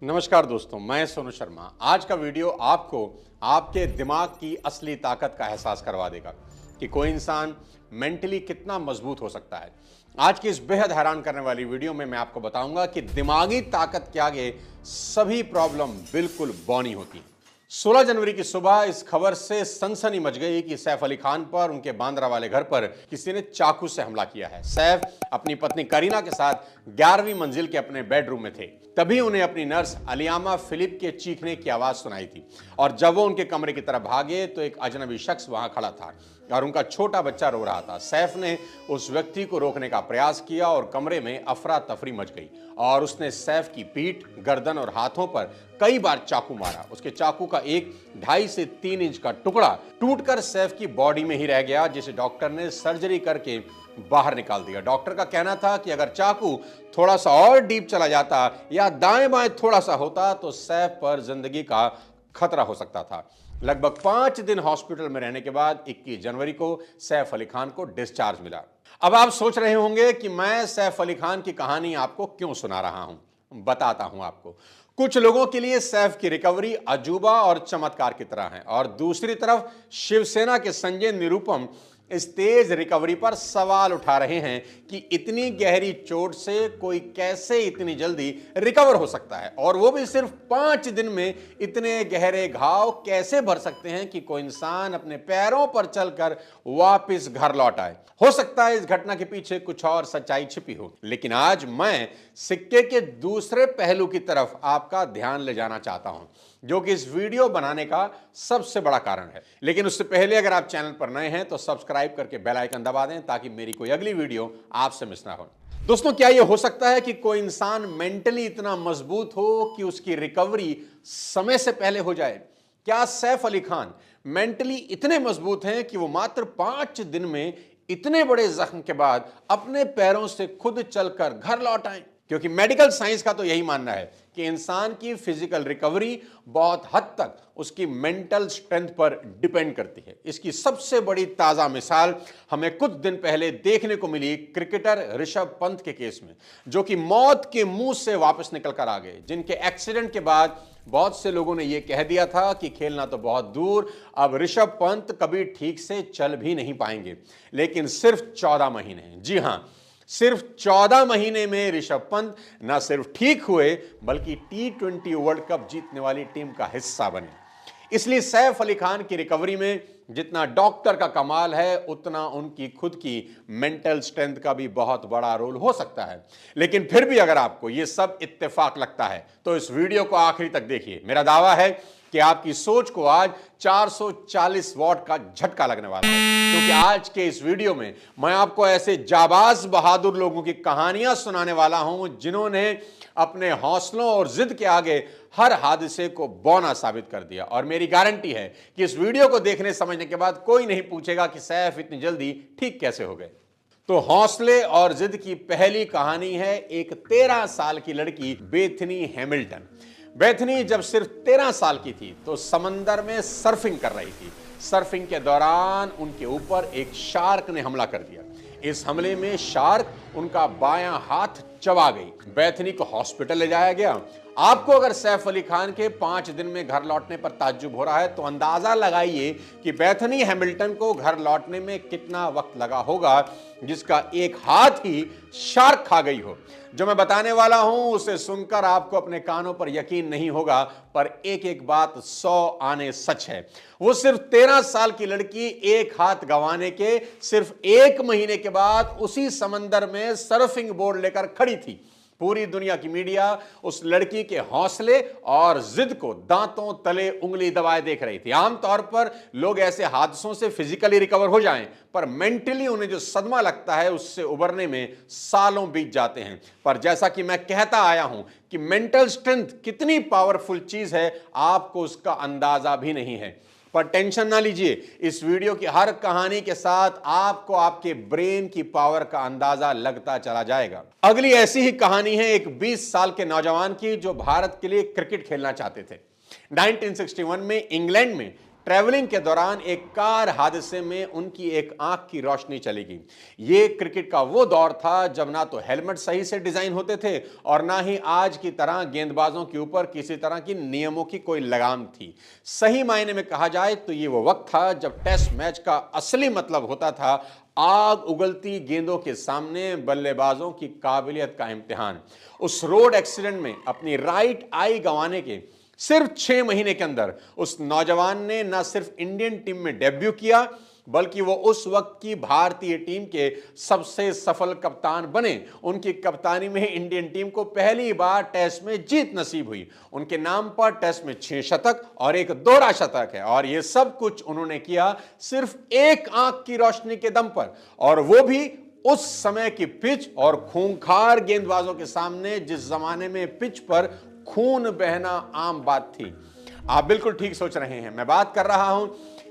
नमस्कार दोस्तों, मैं सोनू शर्मा। आज का वीडियो आपको आपके दिमाग की असली ताकत का एहसास करवा देगा कि कोई इंसान मेंटली कितना मजबूत हो सकता है। आज की इस बेहद हैरान करने वाली वीडियो में मैं आपको बताऊंगा कि दिमागी ताकत के आगे सभी प्रॉब्लम बिल्कुल बौनी होती हैं। 16 जनवरी की सुबह इस खबर से सनसनी मच गई कि सैफ अली खान पर उनके बांद्रा वाले घर पर किसी ने चाकू से हमला किया है। सैफ अपनी पत्नी करीना के साथ 11वीं मंजिल के अपने बेडरूम में थे। तभी उन्हें अपनी नर्स अलियामा फिलिप के चीखने की आवाज सुनाई थी और जब वो उनके कमरे की तरफ भागे तो एक अजनबी शख्स वहां खड़ा था और उनका छोटा बच्चा रो रहा था। सैफ ने उस व्यक्ति को रोकने का प्रयास किया और कमरे में अफरा तफरी मच गई और उसने सैफ की पीठ, गर्दन और हाथों पर कई बार चाकू मारा। उसके चाकू का एक 2.5 से 3 इंच का टुकड़ा टूटकर सैफ की बॉडी में ही रह गया, जिसे डॉक्टर ने सर्जरी करके बाहर निकाल दिया। डॉक्टर का कहना था कि अगर चाकू थोड़ा सा और डीप चला जाता या दाएं बाएं थोड़ा सा होता तो सैफ पर जिंदगी का खतरा हो सकता था। लगभग 5 दिन हॉस्पिटल में रहने के बाद 21 जनवरी को सैफ अली खान को डिस्चार्ज मिला। अब आप सोच रहे होंगे कि मैं सैफ अली खान की कहानी आपको क्यों सुना रहा हूं। बताता हूं आपको। कुछ लोगों के लिए सैफ की रिकवरी अजूबा और चमत्कार की तरह है और दूसरी तरफ शिवसेना के संजय निरुपम इस तेज रिकवरी पर सवाल उठा रहे हैं कि इतनी गहरी चोट से कोई कैसे इतनी जल्दी रिकवर हो सकता है और वो भी सिर्फ 5 दिन में। इतने गहरे घाव कैसे भर सकते हैं कि कोई इंसान अपने पैरों पर चलकर वापस घर लौट आए। हो सकता है इस घटना के पीछे कुछ और सच्चाई छिपी हो, लेकिन आज मैं सिक्के के दूसरे पहलू की तरफ आपका ध्यान ले जाना चाहता हूं, जो कि इस वीडियो बनाने का सबसे बड़ा कारण है। लेकिन उससे पहले अगर आप चैनल पर नए हैं तो सब्सक्राइब करके बेल आइकन दबा दें ताकि मेरी कोई अगली वीडियो आपसे मिस ना हो। दोस्तों, क्या यह हो सकता है कि कोई इंसान मेंटली इतना मजबूत हो कि उसकी रिकवरी समय से पहले हो जाए? क्या सैफ अली खान मेंटली इतने मजबूत हैं कि वो मात्र 5 दिन में इतने बड़े जख्म के बाद अपने पैरों से खुद चलकर घर लौट आए? क्योंकि मेडिकल साइंस का तो यही मानना है कि इंसान की फिजिकल रिकवरी बहुत हद तक उसकी मेंटल स्ट्रेंथ पर डिपेंड करती है। इसकी सबसे बड़ी ताजा मिसाल हमें कुछ दिन पहले देखने को मिली क्रिकेटर ऋषभ पंत के केस में, जो कि मौत के मुंह से वापस निकल कर आ गए, जिनके एक्सीडेंट के बाद बहुत से लोगों ने यह कह दिया था कि खेलना तो बहुत दूर, अब ऋषभ पंत कभी ठीक से चल भी नहीं पाएंगे। लेकिन सिर्फ 14 महीने, जी हां, सिर्फ 14 महीने में ऋषभ पंत न सिर्फ ठीक हुए बल्कि T20 वर्ल्ड कप जीतने वाली टीम का हिस्सा बने। इसलिए सैफ अली खान की रिकवरी में जितना डॉक्टर का कमाल है उतना उनकी खुद की मेंटल स्ट्रेंथ का भी बहुत बड़ा रोल हो सकता है। लेकिन फिर भी अगर आपको यह सब इत्तेफाक लगता है तो इस वीडियो को आखिरी तक देखिए। मेरा दावा है कि आपकी सोच को आज 440 वॉट का झटका लगने वाला है, क्योंकि आज के इस वीडियो में मैं आपको ऐसे जाबाज बहादुर लोगों की कहानियां सुनाने वाला हूं जिन्होंने अपने हौसलों और जिद के आगे हर हादसे को बौना साबित कर दिया। और मेरी गारंटी है कि इस वीडियो को देखने समझने के बाद कोई नहीं पूछेगा कि सैफ इतनी जल्दी ठीक कैसे हो गए। तो हौसले और जिद की पहली कहानी है एक 13 साल की लड़की बेथनी हैमिल्टन। बेथनी जब सिर्फ 13 साल की थी तो समंदर में सर्फिंग कर रही थी। सर्फिंग के दौरान उनके ऊपर एक शार्क ने हमला कर दिया। इस हमले में शार्क उनका बायां हाथ चबा गई। बेथनी को हॉस्पिटल ले जाया गया। आपको अगर सैफ अली खान के 5 दिन में घर लौटने पर ताज्जुब हो रहा है तो अंदाजा लगाइए कि बेथनी हैमिल्टन को घर लौटने में कितना वक्त लगा होगा, जिसका एक हाथ ही शार्क खा गई हो। जो मैं बताने वाला हूं उसे सुनकर आपको अपने कानों पर यकीन नहीं होगा, पर एक एक बात 100 आने सच है। वो सिर्फ 13 साल की लड़की एक हाथ गंवाने के सिर्फ 1 महीने के बाद उसी समंदर में सर्फिंग बोर्ड लेकर खड़ी थी। पूरी दुनिया की मीडिया उस लड़की के हौसले और जिद को दांतों तले उंगली दबाए देख रही थी। आमतौर पर लोग ऐसे हादसों से फिजिकली रिकवर हो जाएं, पर मेंटली उन्हें जो सदमा लगता है उससे उबरने में सालों बीत जाते हैं। पर जैसा कि मैं कहता आया हूं कि मेंटल स्ट्रेंथ कितनी पावरफुल चीज है, आपको उसका अंदाजा भी नहीं है। पर टेंशन ना लीजिए, इस वीडियो की हर कहानी के साथ आपको आपके ब्रेन की पावर का अंदाजा लगता चला जाएगा। अगली ऐसी ही कहानी है एक 20 साल के नौजवान की जो भारत के लिए क्रिकेट खेलना चाहते थे। 1961 में इंग्लैंड में ट्रैवलिंग के दौरान एक कार हादसे में उनकी एक आंख की रोशनी चली गई। ये क्रिकेट का वो दौर था जब ना तो हेलमेट सही से डिजाइन होते थे और ना ही आज की तरह गेंदबाजों के ऊपर किसी तरह की नियमों की कोई लगाम थी। सही मायने में कहा जाए तो ये वो वक्त था जब टेस्ट मैच का असली मतलब होता था आग उगलती गेंदों के सामने बल्लेबाजों की काबिलियत का इम्तिहान। उस रोड एक्सीडेंट में अपनी राइट आई गंवाने के सिर्फ 6 महीने के अंदर उस नौजवान ने न सिर्फ इंडियन टीम में डेब्यू किया बल्कि वो उस वक्त की भारतीय टीम के सबसे सफल कप्तान बने। उनकी कप्तानी में इंडियन टीम को पहली बार टेस्ट में जीत नसीब हुई। उनके नाम पर टेस्ट में 6 शतक और एक दोहरा शतक है और ये सब कुछ उन्होंने किया सिर्फ एक आंख की रोशनी के दम पर, और वो भी उस समय की पिच और खूंखार गेंदबाजों के सामने जिस जमाने में पिच पर खून बहना आम बात थी। आप बिल्कुल ठीक सोच रहे हैं, मैं बात कर रहा हूं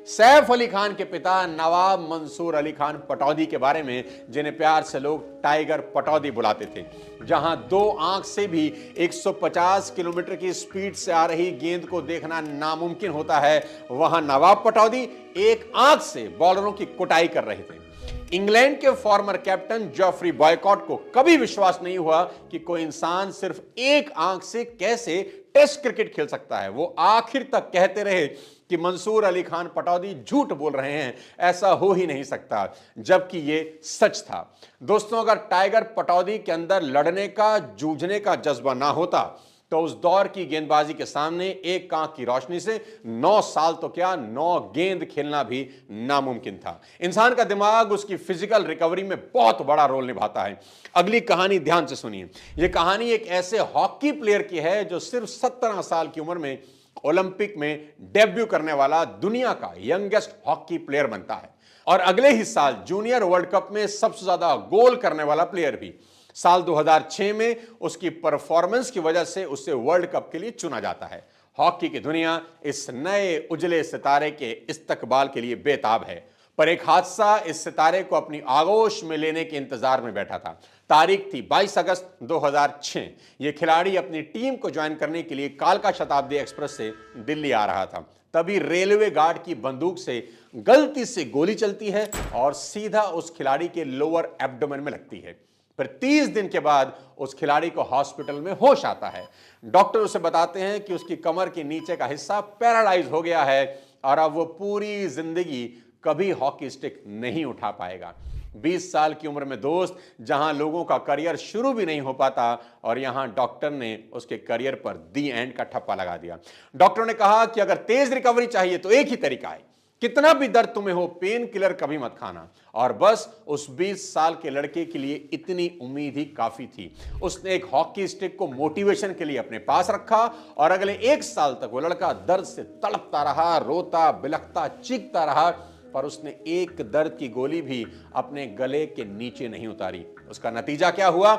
सैफ अली खान के पिता नवाब मंसूर अली खान पटौदी के बारे में, जिन्हें प्यार से लोग टाइगर पटौदी बुलाते थे। जहां 2 आंख से भी 150 किलोमीटर की स्पीड से आ रही गेंद को देखना नामुमकिन होता है, वहां नवाब पटौदी एक आंख से बॉलरों की कुटाई कर रहे थे। इंग्लैंड के फॉर्मर कैप्टन जॉफ्री बॉयकॉट को कभी विश्वास नहीं हुआ कि कोई इंसान सिर्फ एक आंख से कैसे टेस्ट क्रिकेट खेल सकता है। वो आखिर तक कहते रहे कि मंसूर अली खान पटौदी झूठ बोल रहे हैं, ऐसा हो ही नहीं सकता, जबकि ये सच था। दोस्तों, अगर टाइगर पटौदी के अंदर लड़ने का, जूझने का जज्बा ना होता तो उस दौर की गेंदबाजी के सामने एक आंख की रोशनी से 9 साल तो क्या 9 गेंद खेलना भी नामुमकिन था। इंसान का दिमाग उसकी फिजिकल रिकवरी में बहुत बड़ा रोल निभाता है। अगली कहानी ध्यान से सुनिए। यह कहानी एक ऐसे हॉकी प्लेयर की है जो सिर्फ 17 साल की उम्र में ओलंपिक में डेब्यू करने वाला दुनिया का यंगेस्ट हॉकी प्लेयर बनता है और अगले ही साल जूनियर वर्ल्ड कप में सबसे ज्यादा गोल करने वाला प्लेयर भी। साल 2006 में उसकी परफॉर्मेंस की वजह से उसे वर्ल्ड कप के लिए चुना जाता है। हॉकी की दुनिया इस नए उजले सितारे के इस्तकबाल के लिए बेताब है, पर एक हादसा इस सितारे को अपनी आगोश में लेने के इंतजार में बैठा था। तारीख थी 22 अगस्त 2006। यह खिलाड़ी अपनी टीम को ज्वाइन करने के लिए कालका शताब्दी एक्सप्रेस से दिल्ली आ रहा था। तभी रेलवे गार्ड की बंदूक से गलती से गोली चलती है और सीधा उस खिलाड़ी के लोअर एब्डोमेन में लगती है। फिर 30 दिन के बाद उस खिलाड़ी को हॉस्पिटल में होश आता है। डॉक्टर उसे बताते हैं कि उसकी कमर के नीचे का हिस्सा पैरालाइज हो गया है और अब वो पूरी जिंदगी कभी हॉकी स्टिक नहीं उठा पाएगा। 20 साल की उम्र में दोस्त, जहां लोगों का करियर शुरू भी नहीं हो पाता और यहां डॉक्टर ने उसके करियर पर दी एंड का ठप्पा लगा दिया। डॉक्टर ने कहा कि अगर तेज रिकवरी चाहिए तो एक ही तरीका है, कितना भी दर्द तुम्हें हो पेन किलर कभी मत खाना। और बस उस 20 साल के लड़के के लिए इतनी उम्मीद ही काफी थी। उसने एक हॉकी स्टिक को मोटिवेशन के लिए अपने पास रखा और अगले 1 साल तक वो लड़का दर्द से तड़पता रहा, रोता बिलखता चीखता रहा, पर उसने एक दर्द की गोली भी अपने गले के नीचे नहीं उतारी। उसका नतीजा क्या हुआ?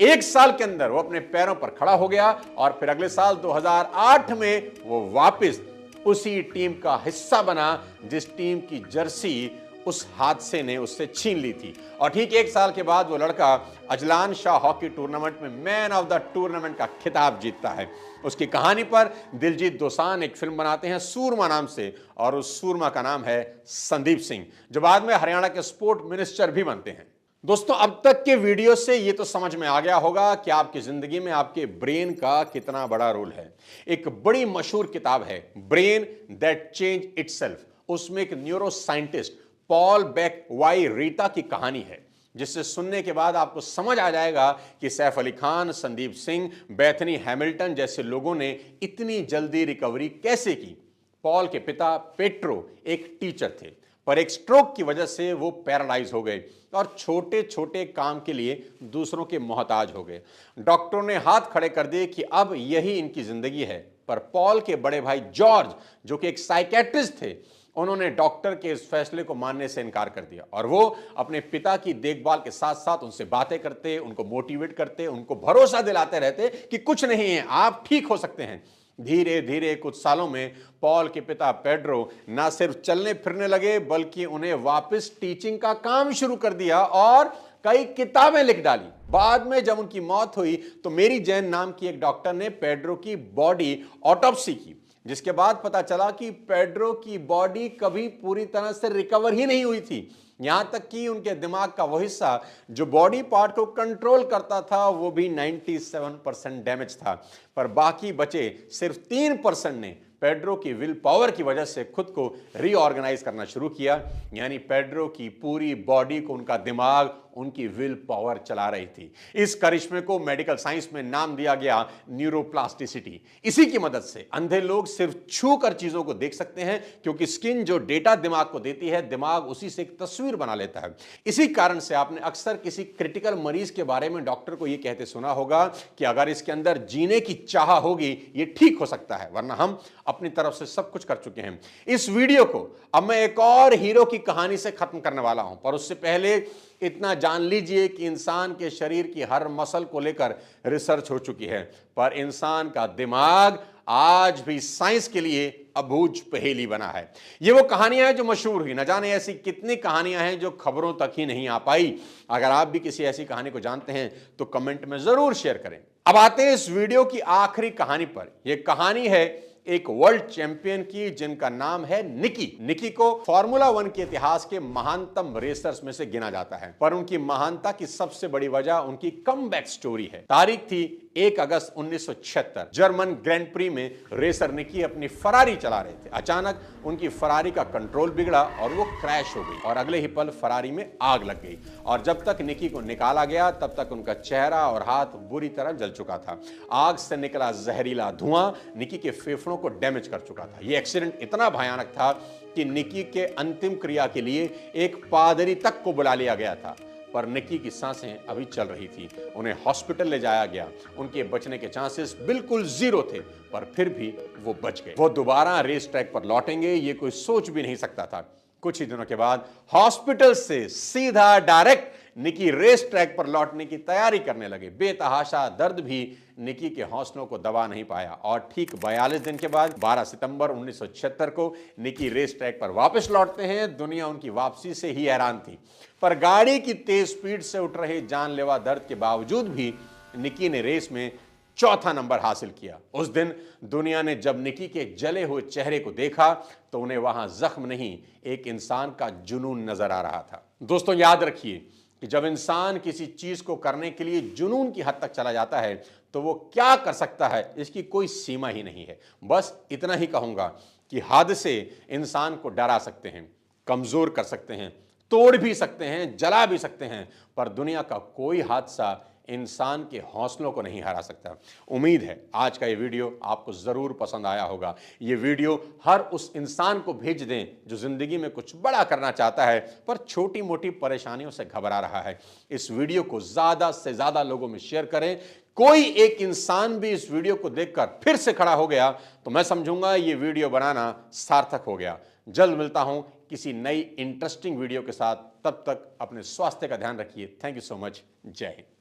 1 साल के अंदर वो अपने पैरों पर खड़ा हो गया और फिर अगले साल 2008 में वो वापस उसी टीम का हिस्सा बना जिस टीम की जर्सी उस हादसे ने उससे छीन ली थी। और ठीक 1 साल के बाद वो लड़का अजलान शाह हॉकी टूर्नामेंट में मैन ऑफ द टूर्नामेंट का खिताब जीतता है। उसकी कहानी पर दिलजीत दोसांझ एक फिल्म बनाते हैं सूरमा नाम से, और उस सूरमा का नाम है संदीप सिंह, जो बाद में हरियाणा के स्पोर्ट मिनिस्टर भी बनते हैं। दोस्तों, अब तक के वीडियो से ये तो समझ में आ गया होगा कि आपकी जिंदगी में आपके ब्रेन का कितना बड़ा रोल है। एक बड़ी मशहूर किताब है ब्रेन दैट चेंज इटसेल्फ। उसमें एक neuroscientist Paul Bach y Rita की कहानी है, जिससे सुनने के बाद आपको समझ आ जाएगा कि सैफ अली खान, संदीप सिंह, बेथनी हैमिल्टन जैसे लोगों ने इतनी जल्दी रिकवरी कैसे की। पॉल के पिता पेट्रो एक टीचर थे, पर एक स्ट्रोक की वजह से वो पैरालाइज हो गए और छोटे छोटे काम के लिए दूसरों के मोहताज हो गए। डॉक्टरों ने हाथ खड़े कर दिए कि अब यही इनकी जिंदगी है, पर पॉल के बड़े भाई जॉर्ज, जो कि एक साइकेट्रिस्ट थे, उन्होंने डॉक्टर के इस फैसले को मानने से इनकार कर दिया और वो अपने पिता की देखभाल के साथ साथ उनसे बातें करते, उनको मोटिवेट करते, उनको भरोसा दिलाते रहते कि कुछ नहीं है, आप ठीक हो सकते हैं। धीरे धीरे कुछ सालों में पॉल के पिता पेड्रो ना सिर्फ चलने फिरने लगे, बल्कि उन्हें वापस टीचिंग का काम शुरू कर दिया और कई किताबें लिख डाली। बाद में जब उनकी मौत हुई तो मेरी जैन नाम की एक डॉक्टर ने पेड्रो की बॉडी ऑटोप्सी की, जिसके बाद पता चला कि पेड्रो की बॉडी कभी पूरी तरह से रिकवर ही नहीं हुई थी। यहां तक कि उनके दिमाग का वो हिस्सा जो बॉडी पार्ट को कंट्रोल करता था वो भी 97% डैमेज था, पर बाकी बचे सिर्फ 3% ने पेड्रो की विल पावर की वजह से खुद को रीऑर्गेनाइज करना शुरू किया। यानी पेड्रो की पूरी बॉडी को उनका दिमाग, उनकी विल पावर चला रही थी। इस करिश्मे को मेडिकल साइंस में नाम दिया गया न्यूरोप्लास्टिसिटी। इसी की मदद से अंधे लोग सिर्फ छू कर चीजों को देख सकते हैं, क्योंकि स्किन जो डेटा दिमाग को देती है, दिमाग उसी से एक तस्वीर बना लेता है। इसी कारण से आपने अक्सर किसी क्रिटिकल मरीज के बारे में डॉक्टर को यह कहते सुना होगा कि अगर इसके अंदर जीने की चाह होगी ये ठीक हो सकता है, वरना हम अपनी तरफ से सब कुछ कर चुके हैं। इस वीडियो को अब मैं एक और हीरो की कहानी से खत्म करने वाला हूं, पर उससे पहले इतना जान लीजिए कि इंसान के शरीर की हर मसल को लेकर रिसर्च हो चुकी है, पर इंसान का दिमाग आज भी साइंस के लिए अबूझ पहेली बना है। ये वो कहानियां हैं जो मशहूर हुई, न जाने ऐसी कितनी कहानियां हैं जो खबरों तक ही नहीं आ पाई। अगर आप भी किसी ऐसी कहानी को जानते हैं तो कमेंट में जरूर शेयर करें। अब आते हैं इस वीडियो की आखिरी कहानी पर। यह कहानी है एक वर्ल्ड चैंपियन की, जिनका नाम है निकी। निकी को फार्मूला 1 के इतिहास के महानतम रेसर्स में से गिना जाता है, पर उनकी महानता की सबसे बड़ी वजह उनकी कमबैक स्टोरी है। तारीख थी 1 अगस्त 1976। जर्मन ग्रैंड प्री में रेसर निकी अपनी फरारी चला रहे थे। अचानक उनकी फरारी का कंट्रोल बिगड़ा और वो क्रैश हो गई, और अगले ही पल फरारी में आग लग गई। और जब तक निकी को निकाला गया तब तक उनका चेहरा और हाथ बुरी तरह जल चुका था। आग से निकला जहरीला धुआं निकी के फेफड़ों को डैमेज कर चुका था। यह एक्सीडेंट इतना भयानक था कि निकी के अंतिम क्रिया के लिए एक पादरी तक को बुला लिया गया था, पर निकी की सांसें अभी चल रही थी। उन्हें हॉस्पिटल ले जाया गया। उनके बचने के चांसेस बिल्कुल जीरो थे, पर फिर भी वो बच गए। वो दोबारा रेस ट्रैक पर लौटेंगे ये कोई सोच भी नहीं सकता था। कुछ ही दिनों के बाद हॉस्पिटल से सीधा डायरेक्ट निकी रेस ट्रैक पर लौटने की तैयारी करने लगे। बेतहाशा दर्द भी निकी के हौसलों को दबा नहीं पाया, और ठीक 42 दिन के बाद 12 सितंबर 1976 को निकी रेस ट्रैक पर वापस लौटते हैं। दुनिया उनकी वापसी से ही हैरान थी, पर गाड़ी की तेज स्पीड से उठ रहे जानलेवा दर्द के बावजूद भी निकी ने रेस में चौथा नंबर हासिल किया। उस दिन दुनिया ने जब निकी के जले हुए चेहरे को देखा तो उन्हें वहां जख्म नहीं, एक इंसान का जुनून नजर आ रहा था। दोस्तों याद रखिए कि जब इंसान किसी चीज को करने के लिए जुनून की हद तक चला जाता है तो वो क्या कर सकता है इसकी कोई सीमा ही नहीं है। बस इतना ही कहूंगा कि हादसे इंसान को डरा सकते हैं, कमजोर कर सकते हैं, तोड़ भी सकते हैं, जला भी सकते हैं, पर दुनिया का कोई हादसा इंसान के हौसलों को नहीं हरा सकता। उम्मीद है आज का ये वीडियो आपको जरूर पसंद आया होगा। ये वीडियो हर उस इंसान को भेज दें जो जिंदगी में कुछ बड़ा करना चाहता है पर छोटी मोटी परेशानियों से घबरा रहा है। इस वीडियो को ज्यादा से ज्यादा लोगों में शेयर करें। कोई एक इंसान भी इस वीडियो को देखकर फिर से खड़ा हो गया तो मैं समझूंगा ये वीडियो बनाना सार्थक हो गया। जल्द मिलता हूं किसी नई इंटरेस्टिंग वीडियो के साथ। तब तक अपने स्वास्थ्य का ध्यान रखिए। Thank you so much. जय हिंद।